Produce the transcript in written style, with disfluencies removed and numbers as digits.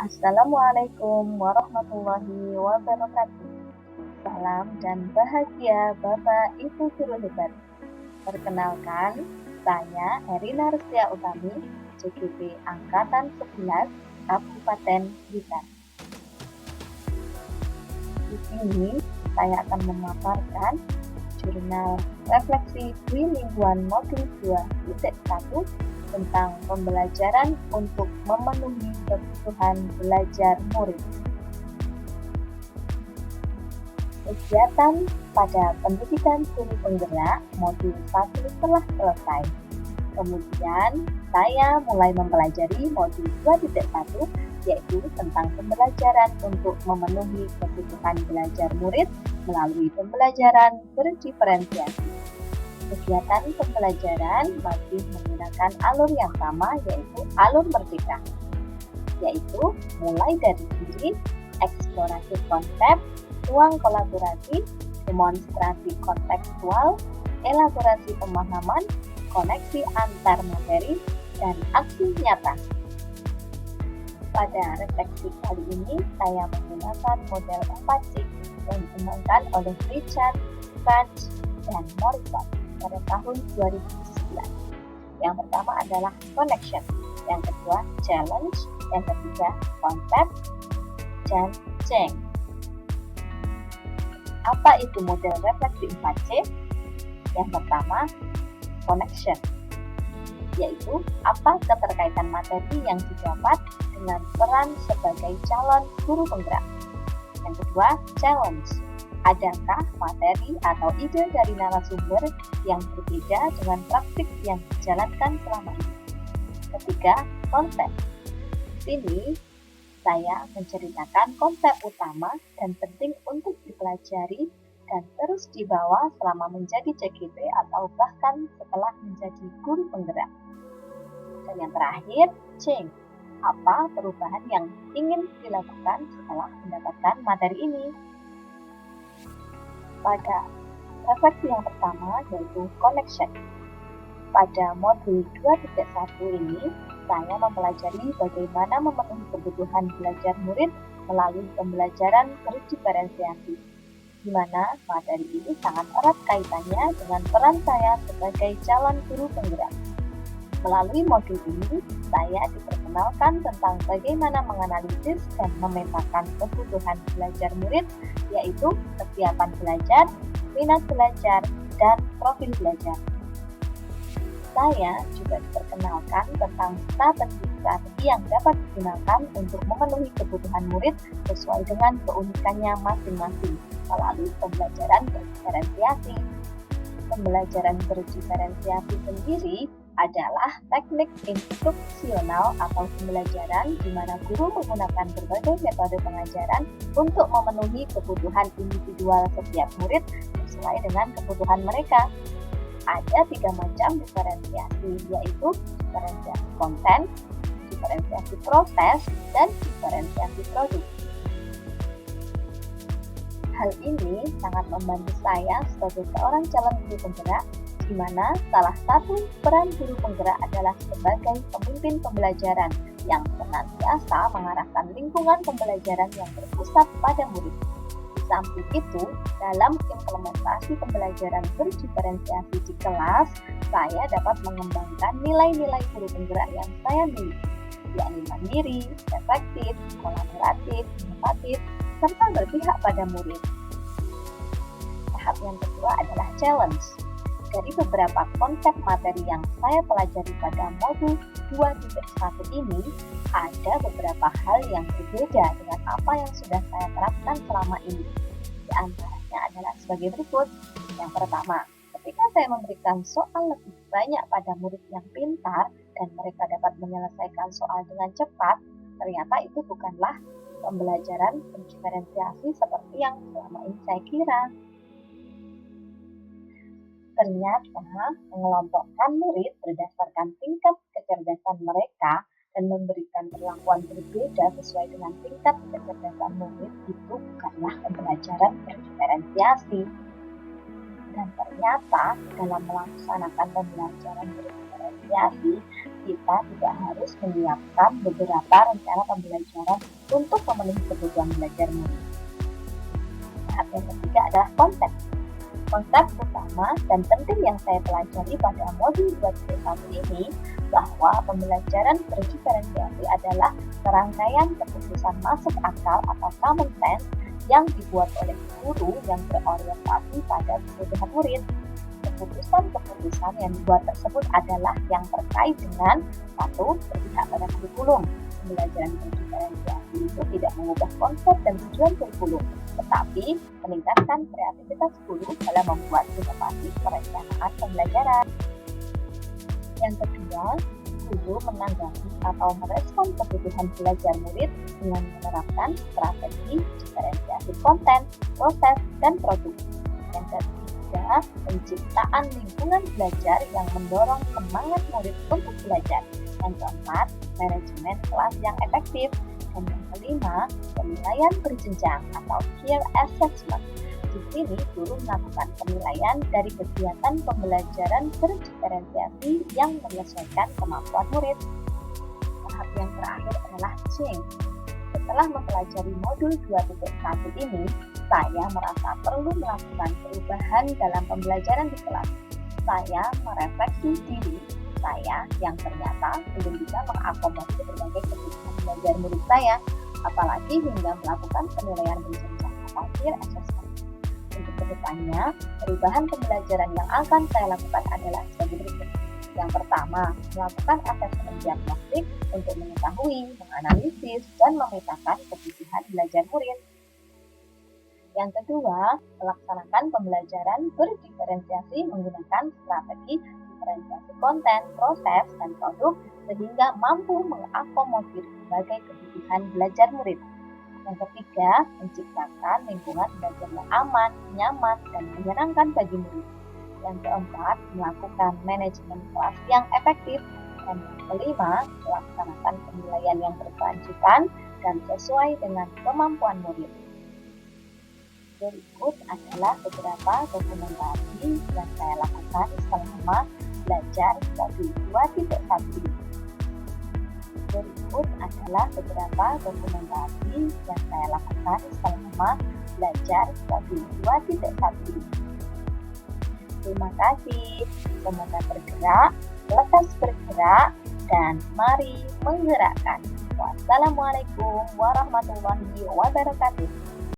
Assalamualaikum warahmatullahi wabarakatuh. Salam dan bahagia Bapak Ibu Guru hebat. Perkenalkan, saya Erina Rustia Utami, CGP Angkatan 11, Kabupaten Blitar. Di sini saya akan memaparkan jurnal refleksi Dwi Mingguan Modul 2.1 tentang pembelajaran untuk memenuhi kebutuhan belajar murid. Kegiatan pada pendidikan guru penggerak modul 1 telah selesai. Kemudian saya mulai mempelajari modul 2.1 yaitu tentang pembelajaran untuk memenuhi kebutuhan belajar murid melalui pembelajaran berdiferensiasi. Kegiatan pembelajaran masih menggunakan alur yang sama yaitu alur merdeka, yaitu mulai dari diri, eksplorasi konsep, ruang kolaborasi, demonstrasi kontekstual, elaborasi pemahaman, koneksi antar materi, dan aksi nyata. Pada refleksi kali ini, saya menggunakan model 4C yang dikembangkan oleh Richard, Branch, dan Morrison pada tahun 2009. Yang pertama adalah connection, yang kedua challenge, yang ketiga konsep, dan change. Apa itu model refleksi 4C? Yang pertama, connection, yaitu apa keterkaitan materi yang didapat dengan peran sebagai calon guru penggerak. Yang kedua, challenge. Adakah materi atau ide dari narasumber yang berbeda dengan praktik yang dijalankan selama ini? Ketiga, konsep. Di sini saya menceritakan konsep utama dan penting untuk dipelajari dan terus dibawa selama menjadi CGP atau bahkan setelah menjadi guru penggerak. Dan yang terakhir, change. Apa perubahan yang ingin dilakukan setelah mendapatkan materi ini? Pada refleksi yang pertama yaitu connection. Pada modul 2.1 ini, saya mempelajari bagaimana memenuhi kebutuhan belajar murid melalui pembelajaran berdiferensiasi, di mana materi ini sangat erat kaitannya dengan peran saya sebagai calon guru penggerak. Melalui modul ini, saya diperkenalkan tentang bagaimana menganalisis dan memetakan kebutuhan belajar murid, yaitu kesiapan belajar, minat belajar, dan profil belajar. Saya juga diperkenalkan tentang strategi-strategi yang dapat digunakan untuk memenuhi kebutuhan murid sesuai dengan keunikannya masing-masing melalui pembelajaran berdiferensiasi. Pembelajaran berdiferensiasi sendiri adalah teknik instruksional atau pembelajaran di mana guru menggunakan berbagai metode pengajaran untuk memenuhi kebutuhan individual setiap murid sesuai dengan kebutuhan mereka. Ada 3 macam diferensiasi, yaitu diferensiasi konten, diferensiasi proses, dan diferensiasi produk. Hal ini sangat membantu saya sebagai seorang calon guru penggerak, di mana salah satu peran guru penggerak adalah sebagai pemimpin pembelajaran yang senantiasa mengarahkan lingkungan pembelajaran yang berpusat pada murid. Di samping itu, dalam implementasi pembelajaran berdiferensiasi di kelas, saya dapat mengembangkan nilai-nilai guru penggerak yang saya miliki, yakni mandiri, efektif, kolaboratif, inovatif, serta berpihak pada murid. Tahap yang kedua adalah challenge. Dari beberapa konsep materi yang saya pelajari pada modul 2.1 ini, ada beberapa hal yang berbeda dengan apa yang sudah saya terapkan selama ini. Di antaranya adalah sebagai berikut. Yang pertama, ketika saya memberikan soal lebih banyak pada murid yang pintar dan mereka dapat menyelesaikan soal dengan cepat, ternyata itu bukanlah pembelajaran berdiferensiasi seperti yang selama ini saya kira. Ternyata mengelompokkan murid berdasarkan tingkat kecerdasan mereka dan memberikan perlakuan berbeda sesuai dengan tingkat kecerdasan murid itu bukanlah pembelajaran berdiferensiasi. Dan ternyata dalam melaksanakan pembelajaran berdiferensiasi, kita tidak harus menyiapkan beberapa rencana pembelajaran untuk memenuhi kebutuhan belajar murid. Tahap yang ketiga adalah konsep. Konsep utama dan penting yang saya pelajari pada modul 2.1 ini bahwa pembelajaran berdiferensiasi adalah serangkaian keputusan masuk akal atau common sense yang dibuat oleh guru yang berorientasi pada kebutuhan murid. Keputusan-keputusan yang dibuat tersebut adalah yang terkait dengan satu, berpihak pada kurikulum. Pembelajaran berdiferensiasi itu tidak mengubah konsep dan tujuan kurikulum, tetapi meningkatkan kreativitas guru dalam membuat inovasi perencanaan pembelajaran. Yang kedua, guru menanggapi atau merespon kebutuhan belajar murid dengan menerapkan strategi diferensiasi konten, proses, dan produk. Yang ketiga, penciptaan lingkungan belajar yang mendorong semangat murid untuk belajar. Yang keempat, manajemen kelas yang efektif. Dan yang kelima, penilaian berjenjang atau peer assessment. Di sini guru melakukan penilaian dari kegiatan pembelajaran berdiferensiasi yang menyesuaikan kemampuan murid. Tahap yang terakhir adalah change. Setelah mempelajari modul 2.1 ini, saya merasa perlu melakukan perubahan dalam pembelajaran di kelas. Saya merefleksi diri saya yang ternyata belum bisa mengakomodir berbagai kebutuhan belajar murid saya, apalagi hingga melakukan penilaian berjenjang atau peer assessment. Untuk kedepannya, perubahan pembelajaran yang akan saya lakukan adalah sebagai berikut. Yang pertama, melakukan asesmen diagnostik untuk mengetahui, menganalisis, dan memetakan kebutuhan belajar murid. Yang kedua, melaksanakan pembelajaran berdiferensiasi menggunakan strategi diferensiasi konten, proses, dan produk sehingga mampu mengakomodir berbagai kebutuhan belajar murid. Yang ketiga, menciptakan lingkungan belajar yang aman, nyaman, dan menyenangkan bagi murid. Yang keempat, melakukan manajemen kelas yang efektif. Dan yang kelima, melaksanakan penilaian yang berkelanjutan dan sesuai dengan kemampuan murid. Berikut adalah beberapa dokumentasi yang saya lakukan selama belajar modul 2.1. Berikut adalah beberapa dokumentasi yang saya lakukan selama belajar modul 2.1. Terima kasih, semoga bergerak, lekas bergerak, dan mari menggerakkan. Wassalamualaikum warahmatullahi wabarakatuh.